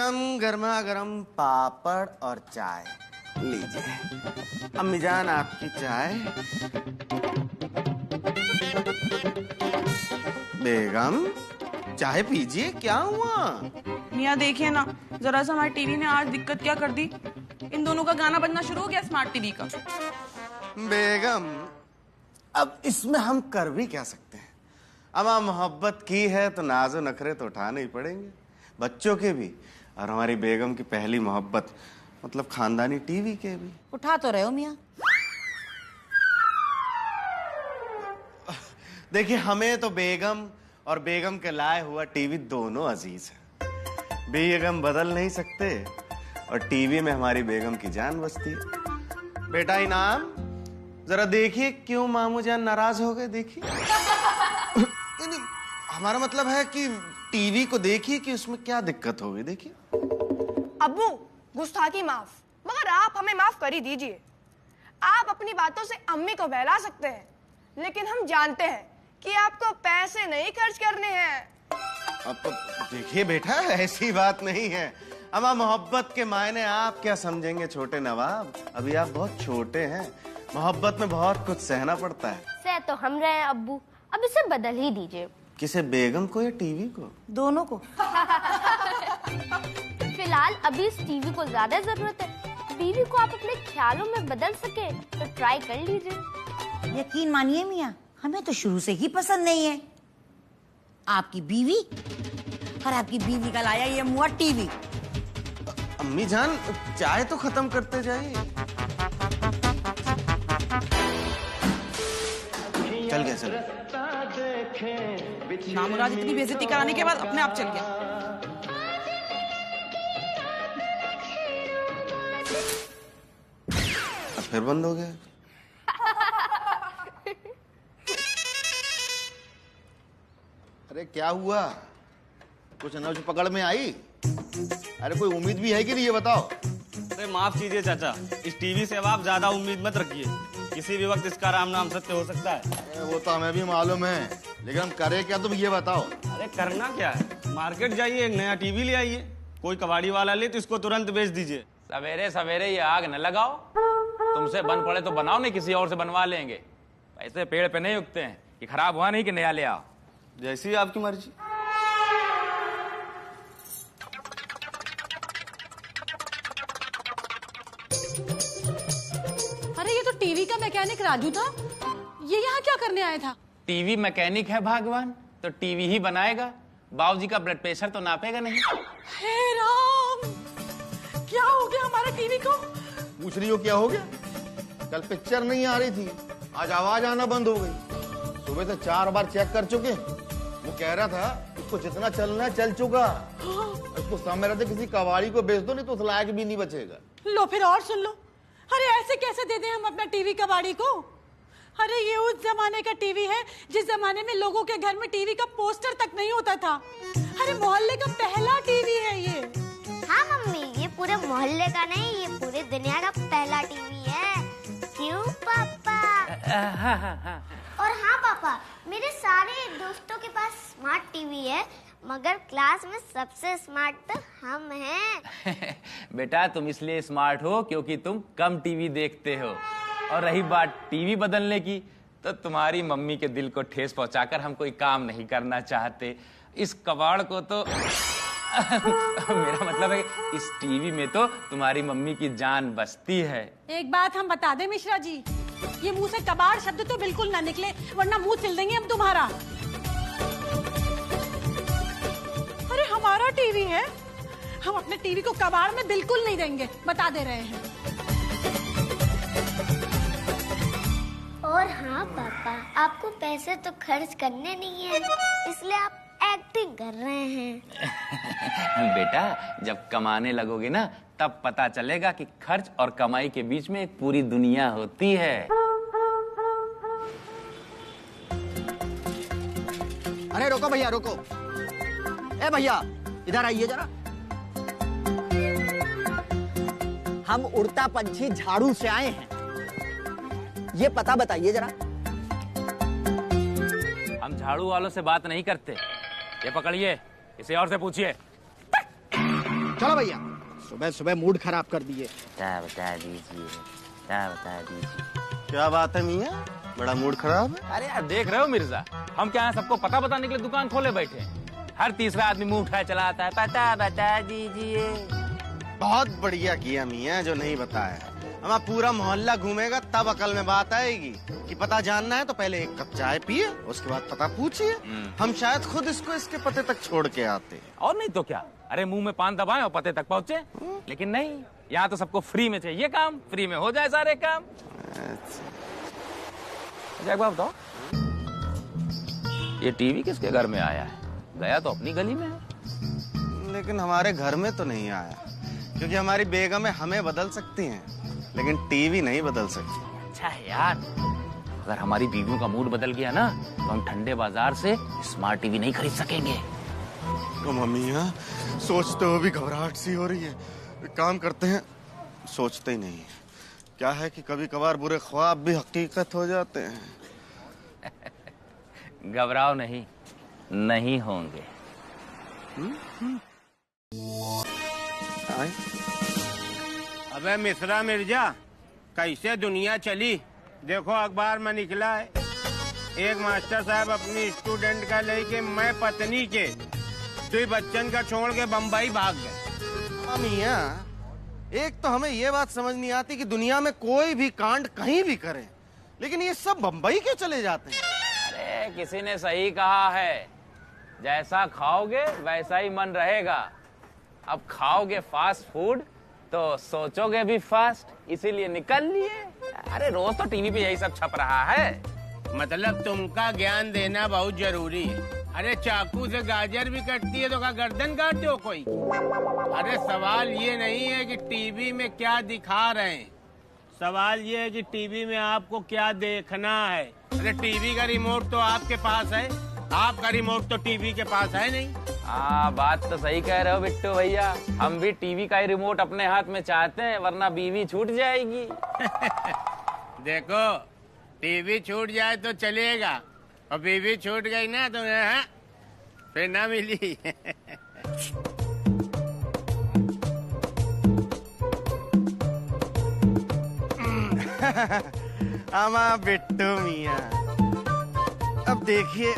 बेगम गर्मा गर्म पापड़ और चाय लीजिए। अम्मी जान आपकी चाय। बेगम चाय पीजिए, क्या हुआ? मियाँ देखिए ना, जरा सा हमारे टीवी ने आज दिक्कत क्या कर दी। इन दोनों का गाना बजना शुरू हो गया स्मार्ट टीवी का। बेगम अब इसमें हम कर भी क्या सकते हैं? अमा मोहब्बत की है तो नाजो नखरे तो उठाने ही पड़ेंगे, बच्चों के भी और हमारी बेगम की पहली मोहब्बत मतलब खानदानी टीवी के भी। उठा तो रहे हो मियाँ। देखिए हमें तो बेगम और बेगम के लाए हुआ टीवी दोनों अजीज है। बेगम बदल नहीं सकते और टीवी में हमारी बेगम की जान बसती है। बेटा इनाम जरा देखिए क्यों मामू जान नाराज हो गए, देखिए। नहीं, हमारा मतलब है कि टीवी को देखिए कि उसमें क्या दिक्कत हो गई, देखिए। अब्बू गुस्ताखी माफ, मगर आप हमें माफ कर ही दीजिए। आप अपनी बातों से अम्मी को बहला सकते हैं, लेकिन हम जानते हैं कि आपको पैसे नहीं खर्च करने हैं। अब तो देखिए बेटा ऐसी बात नहीं है। अमा मोहब्बत के मायने आप क्या समझेंगे छोटे नवाब, अभी आप बहुत छोटे हैं। मोहब्बत में बहुत कुछ सहना पड़ता है। सह तो हम रहे हैं अब्बू, अब इसे बदल ही दीजिए। किसे, बेगम को या टीवी को? दोनों को। फिलहाल अभी इस टीवी को ज्यादा जरूरत है। बीवी को आप अपने ख्यालों में बदल सके तो ट्राई कर लीजिए। यकीन मानिए मियाँ, हमें तो शुरू से ही पसंद नहीं है आपकी बीवी और आपकी बीवी का लाया ये मुआ टीवी। अम्मी जान चाय तो खत्म करते जाइए। चल गया, चल। नामुराद इतनी बेइज्जती कराने के बाद अपने आप चल गया। फिर बंद हो गया। अरे क्या हुआ, कुछ नब्ज पकड़ में आई? अरे कोई उम्मीद भी है कि नहीं, ये बताओ। अरे माफ कीजिए चाचा, इस टीवी से अब आप ज्यादा उम्मीद मत रखिए। किसी भी वक्त इसका राम नाम सत्य हो सकता है। अरे वो तो हमें भी मालूम है, लेकिन हम करें क्या, तुम ये बताओ। अरे करना क्या है, मार्केट जाइए, एक नया टीवी ले आइए। कोई कबाड़ी वाला ले तो इसको तुरंत बेच दीजिए। सवेरे सवेरे ये आग न लगाओ। तुमसे बन पड़े तो बनाओ, नहीं किसी और से बनवा लेंगे। ऐसे पेड़ पे नहीं उगते हैं कि खराब हुआ नहीं कि नया ले आओ। जैसी आपकी मर्जी। अरे ये तो टीवी का मैकेनिक राजू था, ये यहाँ क्या करने आया था? टीवी मैकेनिक है भगवान तो टीवी ही बनाएगा। बाबूजी का ब्लड प्रेशर तो नापेगा नहीं। हे राम, क्या हो गया हमारे टीवी को? पूछ रही हो क्या हो गया? कल पिक्चर नहीं आ रही थी, आज आवाज आना बंद हो गई। सुबह से 4 बार चेक कर चुके। वो कह रहा था इसको जितना चलना है चल चुका। इसको समय रहते किसी कबाड़ी को बेच दो, नहीं तो उस लायक भी नहीं बचेगा। लो फिर और सुन लो। अरे ऐसे कैसे दे दें हम अपना टीवी कबाड़ी को? अरे ये उस जमाने का टीवी है जिस जमाने में लोगों के घर में टीवी का पोस्टर तक नहीं होता था। अरे मोहल्ले का पहला टीवी है ये। हाँ मम्मी, ये पूरे मोहल्ले का नहीं, ये पूरे दुनिया का पहला टीवी है। क्यों पापा? और हाँ पापा, मेरे सारे दोस्तों के पास स्मार्ट टीवी है, मगर क्लास में सबसे स्मार्ट तो हम हैं। बेटा तुम इसलिए स्मार्ट हो क्योंकि तुम कम टीवी देखते हो। और रही बात टीवी बदलने की, तो तुम्हारी मम्मी के दिल को ठेस पहुंचाकर हम कोई काम नहीं करना चाहते। इस कबाड़ को तो मेरा मतलब है इस टीवी में तो तुम्हारी मम्मी की जान बसती है। एक बात हम बता दें मिश्रा जी, ये मुंह से कबाड़ शब्द तो बिल्कुल ना निकले, वरना मुंह सिल देंगे हम तुम्हारा। अरे हमारा टीवी है, हम अपने टीवी को कबाड़ में बिल्कुल नहीं देंगे, बता दे रहे हैं। और हाँ पापा, आपको पैसे तो खर्च करने नहीं है, इसलिए आप एक्टिंग कर रहे हैं। बेटा जब कमाने लगोगे ना तब पता चलेगा कि खर्च और कमाई के बीच में एक पूरी दुनिया होती है। अरे रोको भैया, रोको। ए भैया इधर आइए जरा। हम उड़ता पंछी झाड़ू से आए हैं, ये पता बताइए जरा। हम झाड़ू वालों से बात नहीं करते। ये पकड़िए, इसे और से पूछिए। चलो भैया, सुबह सुबह मूड खराब कर दिए। बता दीजिए, बता दीजिए। क्या बात है मियाँ, बड़ा मूड खराब है? अरे यार देख रहे हो मिर्जा, हम क्या है सबको पता बताने के लिए दुकान खोले बैठे हैं। हर तीसरा आदमी मुंह उठाए चला आता है, पता बता दीजिए। बहुत बढ़िया किया मियाँ जो नहीं बताया। हमारा पूरा मोहल्ला घूमेगा तब अकल में बात आएगी कि पता जानना है तो पहले एक कप चाय पिए, उसके बाद पता पूछिए। हम शायद खुद इसको इसके पते तक छोड़ के आते। और नहीं तो क्या, अरे मुंह में पान दबाएं और पते तक पहुँचे। लेकिन नहीं, यहाँ तो सबको फ्री में चाहिए काम, फ्री में हो जाए सारे काम। अच्छा एक बात बताओ, ये टीवी किसके घर में आया है? गया तो अपनी गली में है। लेकिन हमारे घर में तो नहीं आया, क्योंकि हमारी बेगमें हमें बदल सकती हैं लेकिन टीवी नहीं बदल सकती। अच्छा है यार, अगर हमारी बीवियों का मूड बदल गया ना तो हम ठंडे बाजार से स्मार्ट टीवी नहीं खरीद सकेंगे। तो मम्मी यहाँ सोचते हो भी घबराहट सी हो रही है। एक काम करते हैं, सोचते ही नहीं। क्या है कि कभी कभार बुरे ख्वाब भी हकीकत हो जाते हैं। घबराओ नहीं, नहीं होंगे। अबे मिश्रा मिर्जा, कैसे दुनिया चली? देखो अखबार में निकला है, एक मास्टर साहब अपनी स्टूडेंट का लेके मैं पत्नी के 2 बच्चन का छोड़ के बम्बई भाग गए। मियाँ, एक तो हमें ये बात समझ नहीं आती कि दुनिया में कोई भी कांड कहीं भी करें, लेकिन ये सब बम्बई क्यों चले जाते हैं? अरे किसी ने सही कहा है, जैसा खाओगे वैसा ही मन रहेगा। अब खाओगे फास्ट फूड तो सोचोगे भी फास्ट, इसीलिए निकल लिए। अरे रोज तो टीवी पे यही सब छप रहा है। मतलब तुमका ज्ञान देना बहुत जरूरी है। अरे चाकू से गाजर भी कटती है तो क्या गर्दन काटते हो कोई? अरे सवाल ये नहीं है कि टीवी में क्या दिखा रहे हैं, सवाल ये है कि टीवी में आपको क्या देखना है। अरे टीवी का रिमोट तो आपके पास है, आपका रिमोट तो टीवी के पास है नहीं। हाँ बात तो सही कह रहे हो बिट्टू भैया, हम भी टीवी का ही रिमोट अपने हाथ में चाहते हैं, वरना बीवी छूट जाएगी। देखो टीवी छूट जाए तो चलेगा, और बीवी छूट गई ना तो फिर ना मिली। आमा बिट्टू मियाँ, अब देखिए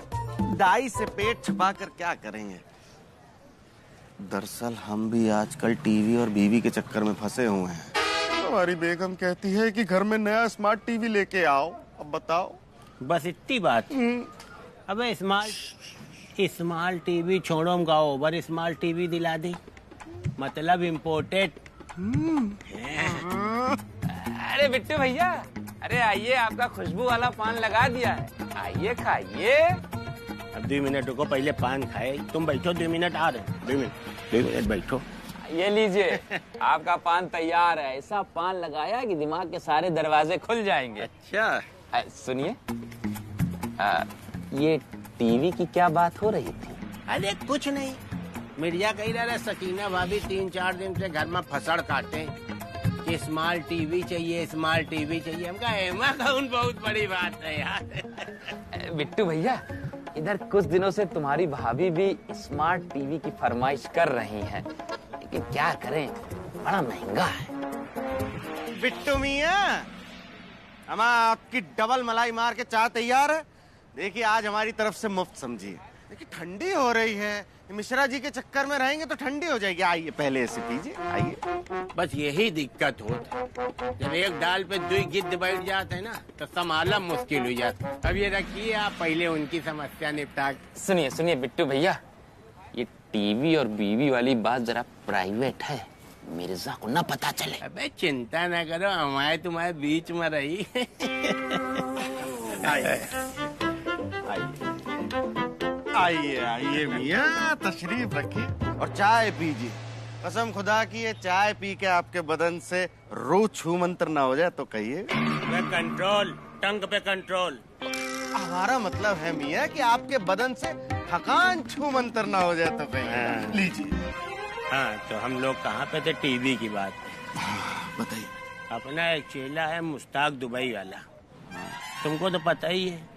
दाई से पेट छुपा कर क्या करेंगे। दरअसल हम भी आजकल टीवी और बीवी के चक्कर में फंसे हुए हैं। हमारी बेगम कहती है कि घर में नया स्मार्ट टीवी लेके आओ। अब बताओ, बस इतनी बात? अबे स्मार्ट टीवी छोड़ो, हम गाओ ओवर स्मार्ट टीवी दिला दी, मतलब इम्पोर्टेड। अरे बिट्टू भैया, अरे आइए, आपका खुशबू वाला पान लगा दिया है, आइए खाइए। अब 2 मिनट रुको, पहले पान खाए। तुम बैठो, 2 मिनट आ रहे, 2 मिनट बैठो। ये लीजिए, आपका पान तैयार है। ऐसा पान लगाया कि दिमाग के सारे दरवाजे खुल जाएंगे। अच्छा सुनिए, ये टीवी की क्या बात हो रही थी? अरे कुछ नहीं, मिर्जा कही रहा सकीना भाभी 3-4 दिन से घर में फसड़ काटे कि स्मार्ट टीवी चाहिए, स्मार्ट टीवी चाहिए। हम कहा एमा कौन बहुत बड़ी बात है यार। बिट्टू भैया, इधर कुछ दिनों से तुम्हारी भाभी भी स्मार्ट टीवी की फरमाइश कर रही हैं, लेकिन क्या करें, बड़ा महंगा है। बिट्टू मियाँ, हम आपकी डबल मलाई मार के चाय तैयार है। देखिए आज हमारी तरफ से मुफ्त समझिए। देखिए ठंडी हो रही है, मिश्रा जी के चक्कर में रहेंगे तो ठंडी हो जाएगी। आइए पहले ऐसे पीजिए, आइए। बस यही दिक्कत होता है, जब एक डाल पे 2 गिद्ध बैठ जाते हैं ना तो संभालना मुश्किल हो जाता है। अब ये रखिए, आप पहले उनकी समस्या निपटा। सुनिए सुनिए बिट्टू भैया, ये टीवी और बीवी वाली बात जरा प्राइवेट है, मिर्जा को ना पता चले। अबे चिंता ना करो, हमारे तुम्हारे बीच में रही। आइए आइए मियाँ, तशरीफ रखिए और चाय पीजिए। कसम खुदा की ये चाय पी के आपके बदन से रूह छू मंत्र ना हो जाए तो कहिए। कंट्रोल, टंग पे कंट्रोल। हमारा मतलब है मियाँ कि आपके बदन से थकान छू मंत्र ना हो जाए तो कहिए। लीजिए। हाँ तो हम लोग कहाँ पे थे? टीवी की बात बताइए। अपना एक चेला है मुश्ताक दुबई वाला, तुमको तो पता ही है।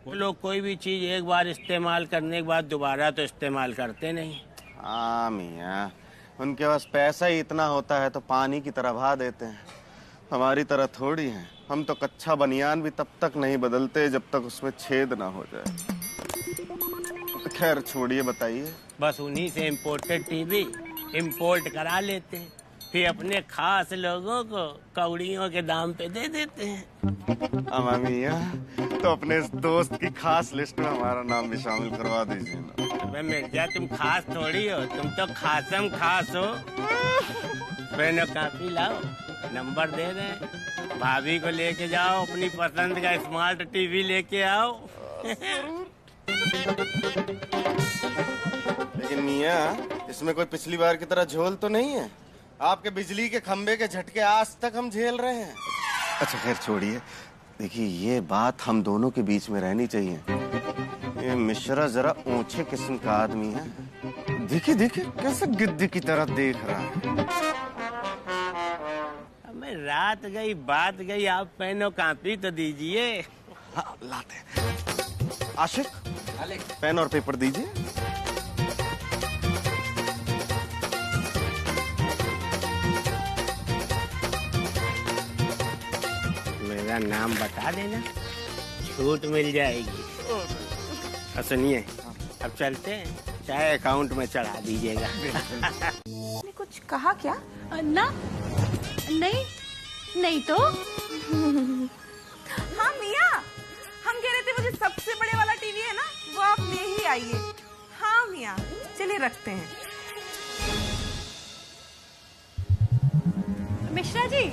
वो लोग कोई भी चीज एक बार इस्तेमाल करने के बाद दोबारा तो इस्तेमाल करते नहीं। हाँ मियाँ, उनके पास पैसा ही इतना होता है तो पानी की तरह बहा देते हैं। हमारी तरह थोड़ी है, हम तो कच्चा बनियान भी तब तक नहीं बदलते जब तक उसमें छेद ना हो जाए। खैर छोड़िए, बताइए। बस उन्हीं से इम्पोर्टेड टीवी इम्पोर्ट करा लेते हैं, फिर अपने खास लोगों को कौड़ियों के दाम पे दे देते हैं। अम्मा मियां, तो अपने इस दोस्त की खास लिस्ट में हमारा नाम भी शामिल करवा दीजिए ना। अबे मिर्जा, तुम खास थोड़ी हो, तुम तो खासम खास हो। पेन और कापी लाओ, नंबर दे रहे हैं, भाभी को लेके जाओ, अपनी पसंद का स्मार्ट टीवी लेके आओ। लेकिन मियां, इसमें कोई पिछली बार की तरह झोल तो नहीं है? आपके बिजली के खंबे के झटके आज तक हम झेल रहे हैं। अच्छा खैर छोड़िए, देखिए ये बात हम दोनों के बीच में रहनी चाहिए। ये मिश्रा जरा ऊंचे किस्म का आदमी है। देखिए देखिए कैसे गिद्ध की तरह देख रहा है। हमें रात गई बात गई, आप पेन और कापी तो दीजिए। हाँ, लाते हैं। आशिक, पेन और पेपर दीजिए। मेरा नाम बता देना, छूट मिल जाएगी। और सुनिए, अब चलते हैं, चाहे अकाउंट में चढ़ा दीजिएगा। ने कुछ कहा क्या? ना, नहीं नहीं तो। हाँ मिया, हम कह रहे थे वो जो सबसे बड़े वाला टीवी है ना, वो आप ले ही आइए। हाँ मिया, चलिए रखते हैं। मिश्रा जी,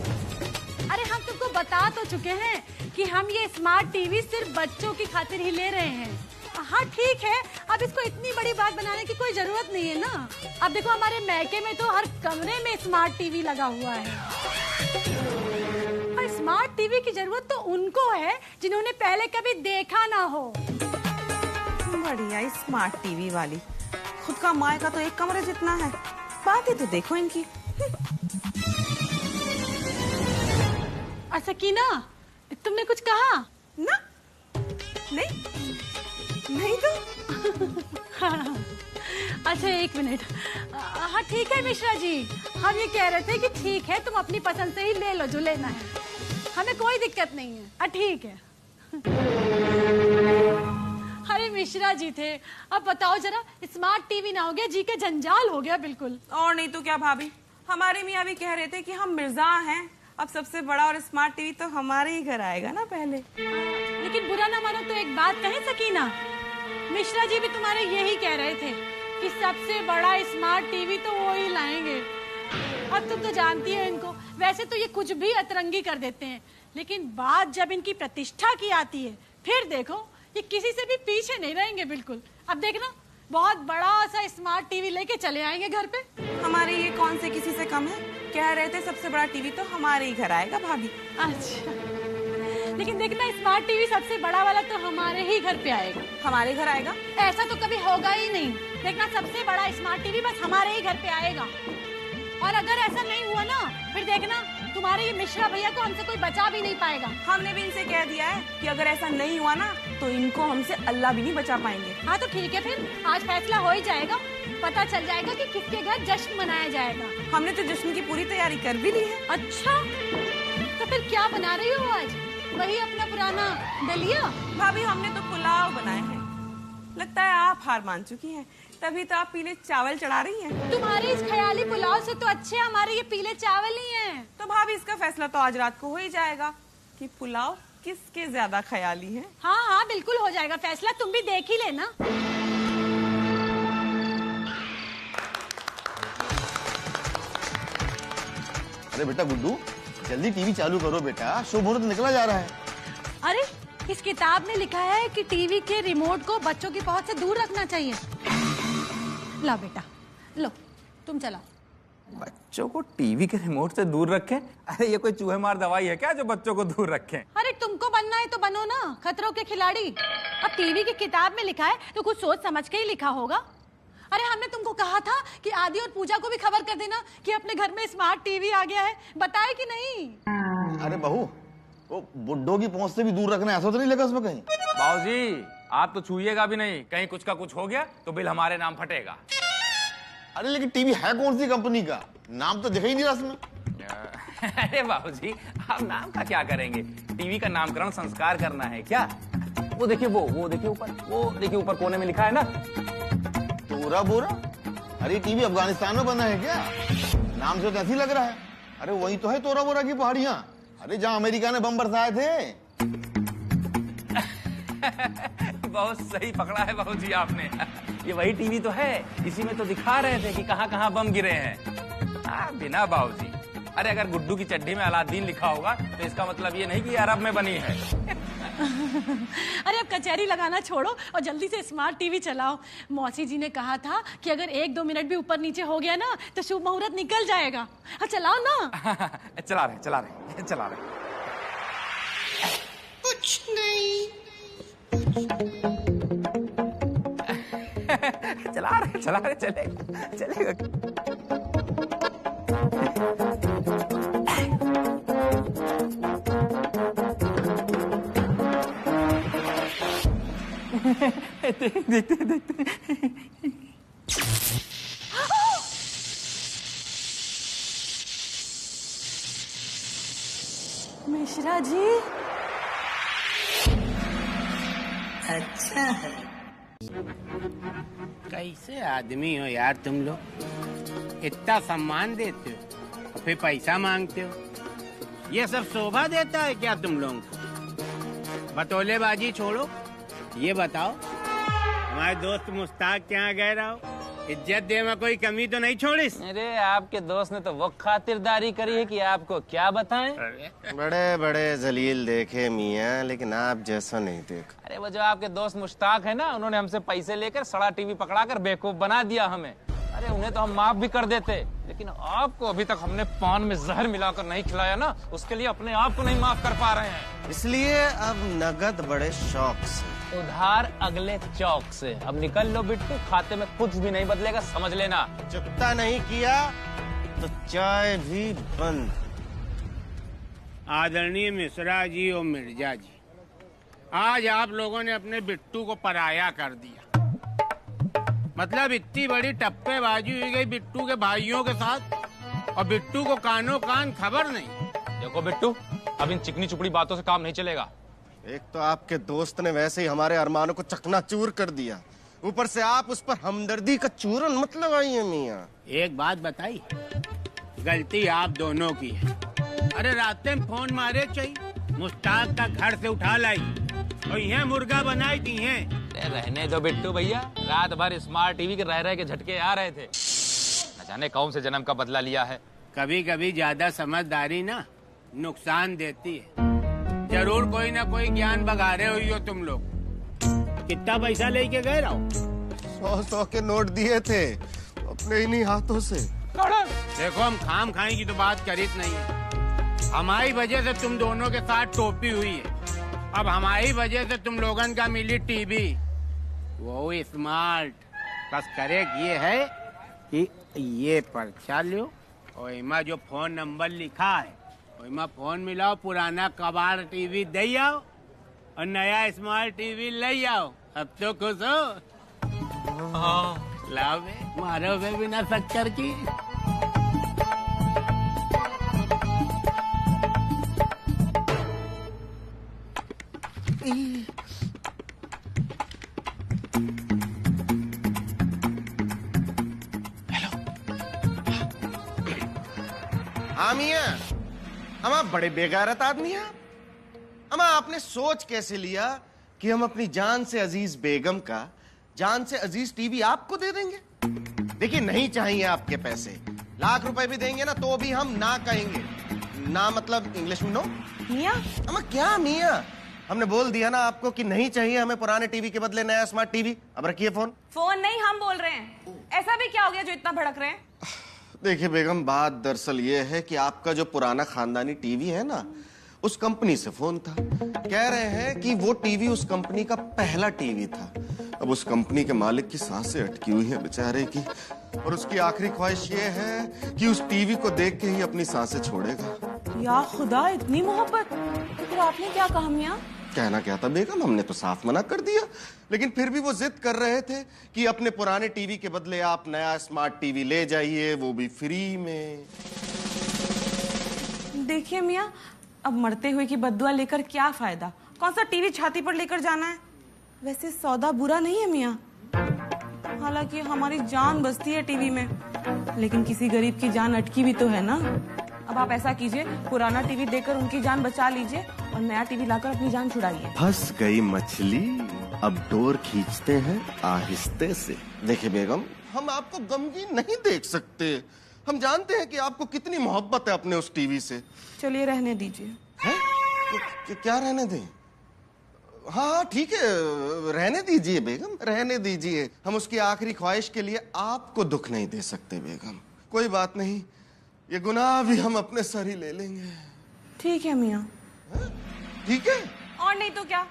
अरे हम तुमको बता तो चुके हैं कि हम ये स्मार्ट टीवी सिर्फ बच्चों की खातिर ही ले रहे हैं। हाँ ठीक है, अब इसको इतनी बड़ी बात बनाने की कोई जरूरत नहीं है ना। अब देखो हमारे मैके में तो हर कमरे में स्मार्ट टीवी लगा हुआ है। और स्मार्ट टीवी की जरूरत तो उनको है जिन्होंने पहले कभी देखा ना हो। बढ़िया स्मार्ट टीवी वाली, खुद का मायका तो एक कमरे जितना है, बातें तो देखो इनकी। सकीना, तुमने कुछ कहा? ना, नहीं तो। अच्छा एक मिनट। हाँ ठीक है मिश्रा जी, हम ये कह रहे थे कि ठीक है, तुम अपनी पसंद से ही ले लो जो लेना है, हमें कोई दिक्कत नहीं है। ठीक है। अरे मिश्रा जी थे, अब बताओ जरा, स्मार्ट टीवी ना हो गया जी के जंजाल हो गया बिल्कुल। और नहीं तो क्या भाभी, हमारे मियाँ भी कह रहे थे कि हम मिर्जा हैं, अब सबसे बड़ा और स्मार्ट टीवी तो हमारे ही घर आएगा ना पहले। लेकिन बुरा ना मानो तो एक बात कहे सकीना, मिश्रा जी भी तुम्हारे यही कह रहे थे कि सबसे बड़ा स्मार्ट टीवी तो वो ही लाएंगे। अब तुम तो जानती हो इनको, वैसे तो ये कुछ भी अतरंगी कर देते हैं, लेकिन बात जब इनकी प्रतिष्ठा की आती है, फिर देखो ये किसी से भी पीछे नहीं रहेंगे बिल्कुल। अब देखना, बहुत बड़ा सा स्मार्ट टीवी लेके चले आएंगे घर पे। हमारे ये कौन से किसी से कम है? कह रहे थे सबसे बड़ा टीवी तो हमारे ही घर आएगा भाभी। अच्छा, लेकिन देखना स्मार्ट टीवी सबसे बड़ा वाला तो हमारे ही घर पे आएगा। हमारे घर आएगा? ऐसा तो कभी होगा ही नहीं। देखना सबसे बड़ा स्मार्ट टीवी बस हमारे ही घर पे आएगा। और अगर ऐसा नहीं हुआ ना, फिर देखना तुम्हारे ये मिश्रा भैया को हमसे कोई बचा भी नहीं पाएगा। हमने भी इनसे कह दिया है कि अगर ऐसा नहीं हुआ ना, तो इनको हमसे अल्लाह भी नहीं बचा पाएंगे। हाँ तो ठीक है, फिर आज फैसला हो ही जाएगा, पता चल जाएगा कि किसके घर जश्न मनाया जाएगा। हमने तो जश्न की पूरी तैयारी कर भी ली है। अच्छा, तो फिर क्या बना रही हो आज? वही अपना पुराना दलिया? भाभी हमने तो पुलाव बनाए हैं। लगता है आप हार मान चुकी हैं, तभी तो आप पीले चावल चढ़ा रही हैं। तुम्हारे इस ख्याली पुलाव से तो अच्छे हमारे ये पीले चावल ही हैं। तो भाभी इसका फैसला तो आज रात को हो ही जाएगा कि पुलाव किसके ज्यादा ख्याली है। हाँ हाँ बिल्कुल हो जाएगा फैसला, तुम भी देख ही लेना। अरे बेटा गुड्डू, जल्दी टीवी चालू करो बेटा, शुभ मुहूर्त निकला जा रहा है। अरे इस किताब में लिखा है कि टीवी के रिमोट को बच्चों की पहुंच से दूर रखना चाहिए। ला बेटा, लो तुम चलाओ। बच्चों को टीवी के रिमोट से दूर रखें? अरे ये कोई चूहे मार दवाई है क्या जो बच्चों को दूर रखें? अरे तुमको बनना है तो बनो ना खतरों के खिलाड़ी। अब टीवी की किताब में लिखा है तो कुछ सोच समझ के ही लिखा होगा। अरे हमने तुमको कहा था कि आदि और पूजा को भी खबर कर देना कि अपने घर में स्मार्ट टीवी आ गया है, बताए कि नहीं? अरे बहू, वो बुड्ढों की पहुंच से भी दूर रखना, ऐसा तो नहीं लगा उसमें कहीं? बाबूजी आप तो छूइएगा भी नहीं, कहीं कुछ का कुछ हो गया तो बिल हमारे नाम फटेगा। अरे लेकिन टीवी है कौन सी कंपनी का? नाम तो दिखा ही नहीं रहा इसमें। अरे बाबूजी, आप नाम का क्या करेंगे? टीवी का नामकरण संस्कार करना है क्या? वो देखिए, वो देखिए ऊपर, वो देखिए ऊपर कोने में लिखा है ना, तोरा बोरा। अरे टीवी अफगानिस्तान में बना है क्या? नाम से तो ऐसी लग रहा है। अरे वही तो है तोरा बोरा की पहाड़ियां। अरे जहां अमेरिका ने बम बरसाए थे। बहुत सही पकड़ा है बाबूजी आपने। ये वही टीवी तो है। इसी में तो दिखा रहे थे कि कहाँ कहाँ बम गिरे हैं। बिना बाबूजी, अरे अगर गुड्डू की चड्डी में अलादीन लिखा होगा तो इसका मतलब ये नहीं कि अरब में बनी है। अरे अब कचहरी लगाना छोड़ो और जल्दी से स्मार्ट टीवी चलाओ। मौसी जी ने कहा था कि अगर 1-2 मिनट भी ऊपर नीचे हो गया ना तो शुभ मुहूर्त निकल जाएगा। हाँ चलाओ ना। चला रहे। कुछ नहीं। चला रहे चलेगा। देखते। मिश्रा जी, अच्छा है। कैसे आदमी हो यार तुम लोग? इतना सम्मान देते हो और फिर पैसा मांगते हो। ये सब शोभा देता है क्या तुम लोगों को? बतौलेबाजी छोड़ो, ये बताओ हमारे दोस्त मुश्ताक के यहाँ गए रहो, इज्जत दे में कोई कमी तो नहीं छोड़ीस? अरे आपके दोस्त ने तो वो खातिरदारी करी है कि आपको क्या बताएं। बड़े बड़े जलील देखे मियाँ, लेकिन आप जैसा नहीं देखा। अरे वो जो आपके दोस्त मुश्ताक है ना, उन्होंने हमसे पैसे लेकर सड़ा टीवी पकड़ाकर बेवकूफ बना दिया हमें। अरे उन्हें तो हम माफ भी कर देते, लेकिन आपको अभी तक हमने पान में जहर मिलाकर नहीं खिलाया ना, उसके लिए अपने आप को नहीं माफ कर पा रहे हैं। इसलिए अब नगद बड़े शौक से, उधार अगले चौक से। अब निकल लो बिट्टू, खाते में कुछ भी नहीं बदलेगा, समझ लेना। चुकता नहीं किया तो चाय भी बंद। आदरणीय मिश्रा जी और मिर्जा जी, आज आप लोगों ने अपने बिट्टू को पराया कर दिया। मतलब इतनी बड़ी टप्पेबाजी हुई गई बिट्टू के भाइयों के साथ और बिट्टू को कानों कान खबर नहीं। देखो बिट्टू, अब इन चिकनी चुपड़ी बातों से काम नहीं चलेगा। एक तो आपके दोस्त ने वैसे ही हमारे अरमानों को चकनाचूर कर दिया, ऊपर से आप उस पर हमदर्दी का चूरन मत लगाइए मियाँ। एक बात बताई, गलती आप दोनों की है। अरे रात में फोन मारे चाहिए, मुश्ताक का घर से उठा लाई और यह मुर्गा बनाई दी है। रहने दो बिट्टू भैया, रात भर स्मार्ट टीवी के रह के झटके आ रहे थे। न जाने कौन से जन्म का बदला लिया है। कभी कभी ज्यादा समझदारी ना नुकसान देती है। जरूर कोई ना कोई ज्ञान बघारे हुई हो तुम लोग। कितना पैसा लेके गए रहो? 100 के नोट दिए थे अपने इन्हीं हाथों से। देखो, हम खाम खाई की तो बात करीत नहीं है। हमारी वजह से तुम दोनों के साथ टोपी हुई है। अब हमारी वजह से तुम लोगन का मिली टीवी, वो स्मार्ट। बस करे ये है कि ये पर्चा लो और इमा जो फोन नंबर लिखा है इमा फोन मिलाओ, पुराना कबाड़ टीवी दे आओ और नया स्मार्ट टीवी ले आओ। अब तो खुश हो? लाओ बे, मारो बे बिना शक्कर की। हाँ मियाँ, हम आप बड़े बेगारत आदमी हैं। हम आपने सोच कैसे लिया कि हम अपनी जान से अजीज बेगम का जान से अजीज टीवी आपको दे देंगे? देखिए, नहीं चाहिए आपके पैसे, लाख रुपए भी देंगे ना तो भी हम ना कहेंगे। ना मतलब इंग्लिश में नो। मियाँ, अम्मा क्या मियाँ, हमने बोल दिया ना आपको कि नहीं चाहिए हमें पुराने टीवी के बदले नया स्मार्ट टीवी। अब रखिए फोन। फोन नहीं, हम बोल रहे हैं। ऐसा भी क्या हो गया जो इतना भड़क रहे हैं? देखिए बेगम, बात दरअसल ये है कि आपका जो पुराना खानदानी टीवी है ना, उस कंपनी से फोन था। कह रहे हैं कि वो टीवी उस कंपनी का पहला टीवी था। अब उस कंपनी के मालिक की सांसें अटकी हुई हैं बेचारे की, और उसकी आखिरी ख्वाहिश ये है कि उस टीवी को देख के ही अपनी सांसें छोड़ेगा। या खुदा, इतनी मोहब्बत। फिर आपने क्या कहा मियाँ? कहना क्या था बेगम, हमने तो साफ मना कर दिया, लेकिन फिर भी वो जिद कर रहे थे कि अपने पुराने टीवी के बदले आप नया स्मार्ट टीवी ले जाइए, वो भी फ्री में। देखिए मियाँ, अब मरते हुए की बद्दुआ लेकर क्या फायदा, कौन सा टीवी छाती पर लेकर जाना है। वैसे सौदा बुरा नहीं है मियाँ, हालांकि हमारी जान बसती है टीवी में, लेकिन किसी गरीब की जान अटकी भी तो है ना। अब आप ऐसा कीजिए, पुराना टीवी देकर उनकी जान बचा लीजिए और नया टीवी लाकर अपनी जान छुड़ाइए। फंस गई मछली, अब डोर खींचते हैं आहिस्ते से। देखिए बेगम, हम आपको गमगीन नहीं देख सकते, हम जानते हैं कि आपको कितनी मोहब्बत है अपने उस टीवी से। चलिए रहने दीजिए। क्या रहने दें? हाँ ठीक है, रहने दीजिए बेगम, रहने दीजिए। हम उसकी आखिरी ख्वाहिश के लिए आपको दुख नहीं दे सकते बेगम। कोई बात नहीं, ये गुनाह भी हम अपने सर ही ले लेंगे। ठीक है मियाँ। ठीक है, और नहीं तो क्या,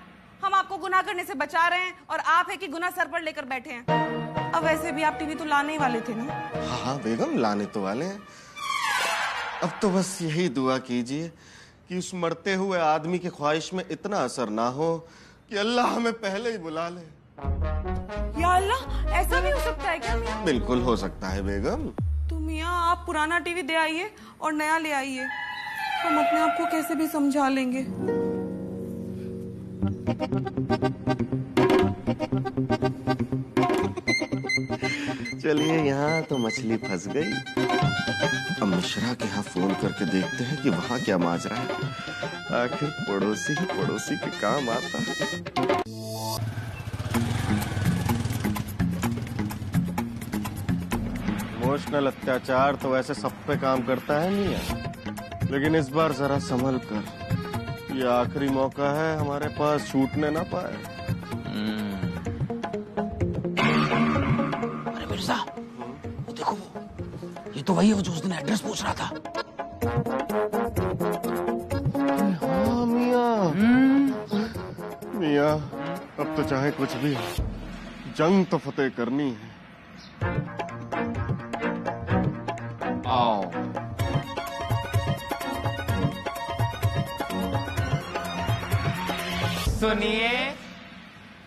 हम आपको गुनाह करने से बचा रहे हैं और आप है कि गुनाह सर पर लेकर बैठे हैं। अब वैसे भी आप टीवी तो लाने ही वाले थे ना। हाँ बेगम, लाने तो वाले हैं। अब तो बस यही दुआ कीजिए कि उस मरते हुए आदमी की ख्वाहिश में इतना असर ना हो कि अल्लाह हमें पहले ही बुला ले। या अल्लाह, ऐसा भी हो सकता है क्या मियाँ? बिल्कुल हो सकता है बेगम। तो मियाँ आप पुराना टीवी दे आइए और नया ले आइए, हम अपने आप को कैसे भी समझा लेंगे। चलिए, यहाँ तो मछली फंस गई। अब मिश्रा के यहाँ फोन करके देखते हैं कि वहाँ क्या माजरा है। आखिर पड़ोसी ही पड़ोसी के काम आता है। इमोशनल अत्याचार तो वैसे सब पे काम करता है मियां, लेकिन इस बार जरा संभल कर। ये आखिरी मौका है हमारे पास, छूटने ना पाए। अरे मिर्जा, वो देखो, ये तो वही है जो उस दिन एड्रेस पूछ रहा था। हाँ मियां, मियां, अब तो चाहे कुछ भी हो, जंग तो फतेह करनी है। आओ। सुनिए।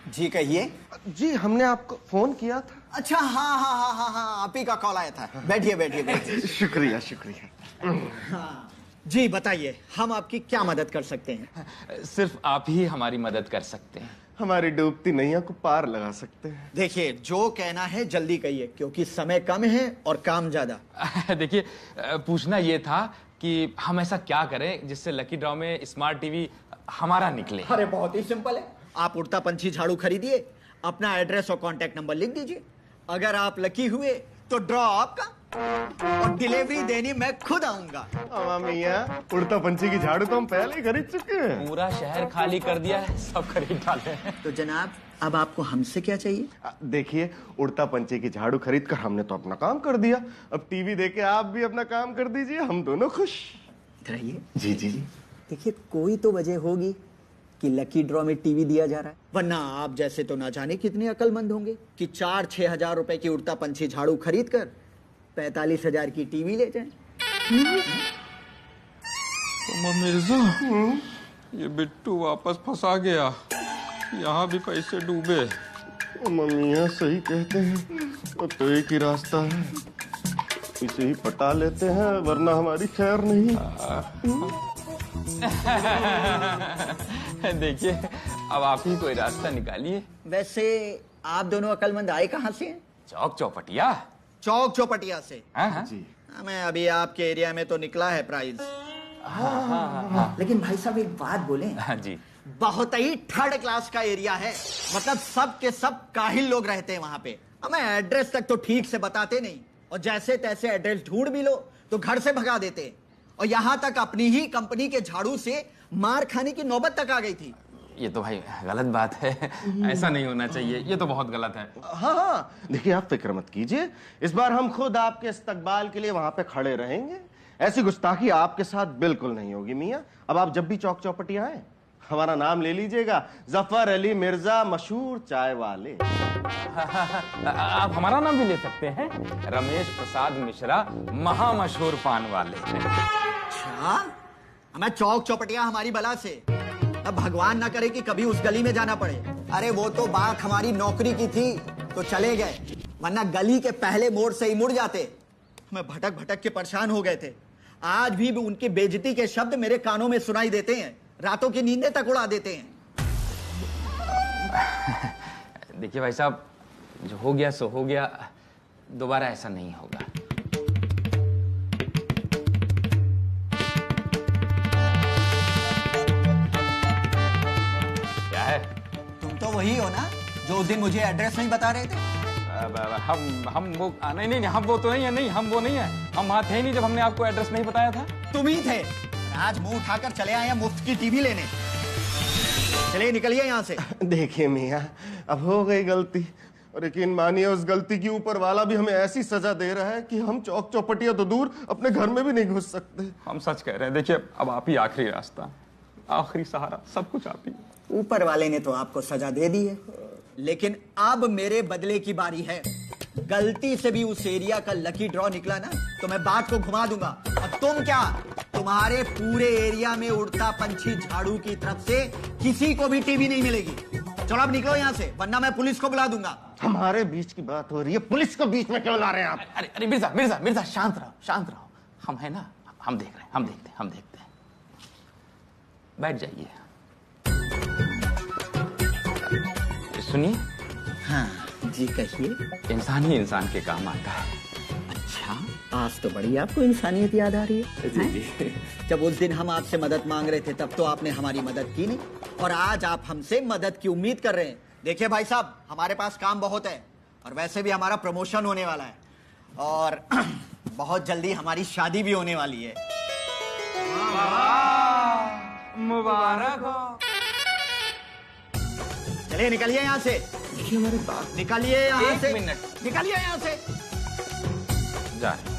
जी कहिए। जी, हमने आपको फोन किया था। अच्छा, हाँ हाँ हाँ हाँ हाँ, आप ही का कॉल आया था। बैठिए बैठिए बैठिए। शुक्रिया शुक्रिया। हाँ जी, बताइए हम आपकी क्या मदद कर सकते हैं? सिर्फ आप ही हमारी मदद कर सकते हैं। हमारी डूबती नैया को पार लगा सकते हैं। देखिए, जो कहना है जल्दी कहिए, क्योंकि समय कम है और काम ज्यादा। देखिए, पूछना ये था कि हम ऐसा क्या करें जिससे लकी ड्रॉ में स्मार्ट टीवी हमारा निकले। अरे बहुत ही सिंपल है, आप उड़ता पंछी झाड़ू खरीदिए, अपना एड्रेस और कांटेक्ट नंबर लिख दीजिए। अगर आप लकी हुए तो ड्रॉ आपका और डिलीवरी देनी मैं खुद आऊंगा। मियां, उड़ता पंछी की झाड़ू तो हम पहले ही खरीद चुके हैं। पूरा शहर खाली कर दिया है, सब खरीद डाले हैं। तो जनाब, अब आपको हमसे क्या चाहिए? देखिए, उड़ता पंछी की झाड़ू खरीद कर हमने तो अपना काम कर दिया, अब टीवी देके आप भी अपना काम कर दीजिए, हम दोनों खुश। इधर आइए। जी जी जी। देखिए, कोई तो वजह होगी कि लकी ड्रॉ में टीवी दिया जा रहा है, वरना आप जैसे तो ना जाने कितने अक्लमंद होंगे कि 4-6 हजार रुपए की उड़ता पंछी झाड़ू खरीद कर 45,000 की टीवी ले जाएं। मिर्जा, ये बिट्टू वापस फंसा गया, यहाँ भी पैसे डूबे। मम्मियाँ सही कहते हैं, अब तो एक ही रास्ता है, इसे ही पटा लेते हैं, वरना हमारी खैर नहीं। देखिए, अब आप ही कोई रास्ता निकालिए। वैसे आप दोनों अक्लमंद आए कहाँ से हैं? चौक चौपटिया। चौक चौपटिया से? हाँ जी। मैं अभी आपके एरिया में तो निकला है प्राइज। लेकिन भाई साहब, एक बात बोले? हाँ जी। बहुत ही थर्ड क्लास का एरिया है, मतलब सब के सब काहिल लोग रहते हैं वहां पे। हमें एड्रेस तक तो ठीक से बताते नहीं, और जैसे तैसे एड्रेस ढूंढ भी लो तो घर से भगा देते, और यहाँ तक अपनी ही कंपनी के झाड़ू से मार खाने की नौबत तक आ गई थी। ये तो भाई गलत बात है, ऐसा नहीं होना चाहिए, ये तो बहुत गलत है। हाँ हाँ, देखिए आप फिक्र मत कीजिए, इस बार हम खुद आपके इस्तकबाल के लिए वहां पे खड़े रहेंगे। ऐसी गुस्ताखी आपके साथ बिल्कुल नहीं होगी मियाँ। अब आप जब भी चौक चौपटिया आए, हमारा नाम ले लीजिएगा, जफर अली मिर्जा, मशहूर चाय वाले। आप हमारा नाम भी ले सकते हैं, रमेश प्रसाद मिश्रा, महामशहूर पान वाले। अच्छा, मैं चौक चौपटिया हमारी बला से, अब भगवान ना करे कि कभी उस गली में जाना पड़े। अरे वो तो बात हमारी नौकरी की थी तो चले गए, वरना गली के पहले मोड़ से ही मुड़ जाते। मैं भटक भटक के परेशान हो गए थे। आज भी उनकी बेइज्जती के शब्द मेरे कानों में सुनाई देते हैं, रातों की नींदें तक उड़ा देते हैं। देखिए भाई साहब, जो हो गया सो हो गया, दोबारा ऐसा नहीं होगा। क्या है? तुम तो वही हो ना जो उस दिन मुझे एड्रेस नहीं बता रहे थे। हम वो नहीं नहीं हम वो तो नहीं है, नहीं हम वो नहीं है, हम वहाँ थे नहीं जब हमने आपको एड्रेस नहीं बताया था। तुम ही थे। आज मुंह उठाकर चले आए हैं मुफ्त की टीवी लेने। चलिए निकलिए यहाँ से। देखिए मियाँ, अब हो गई गलती, और यकीन मानिए उस गलती की ऊपर वाला भी हमें ऐसी सजा दे रहा है कि हम चौक चौपटिया तो दूर अपने घर में भी नहीं घुस सकते। हम सच कह रहे हैं, देखिए अब आप ही आखिरी रास्ता, आखिरी सहारा, सब कुछ आप ही। ऊपर वाले ने तो आपको सजा दे दी है, लेकिन अब मेरे बदले की बारी है। गलती से भी उस एरिया का लकी ड्रॉ निकला ना तो मैं बात को घुमा दूंगा। और तुम क्या, तुम्हारे पूरे एरिया में उड़ता पंछी झाड़ू की तरफ से किसी को भी टीवी नहीं मिलेगी। चलो अब निकलो यहाँ से, वरना मैं पुलिस को बुला दूंगा। हमारे बीच की बात हो रही है, पुलिस को बीच में क्यों ला रहे हैं आप? अरे अरे मिर्जा मिर्जा मिर्जा शांत रहो, शांत रहो। हम है ना, हम देख रहे हैं, हम देखते हैं। बैठ जाइए। सुनिए। हाँ जी कहिए। इंसान ही इंसान के काम आता है। अच्छा, आज तो बड़ी आपको इंसानियत याद आ रही है। जी। जब उस दिन हम आपसे मदद मांग रहे थे तब तो आपने हमारी मदद की नहीं, और आज आप हमसे मदद की उम्मीद कर रहे हैं। देखिए भाई साहब, हमारे पास काम बहुत है, और वैसे भी हमारा प्रमोशन होने वाला है, और बहुत जल्दी हमारी शादी भी होने वाली है। मुबारक हो। चलिए निकलिए यहाँ से। देखिए हमारी बात, निकलिए यहाँ से। एक मिनट। निकलिए यहाँ से। जा रहे हैं।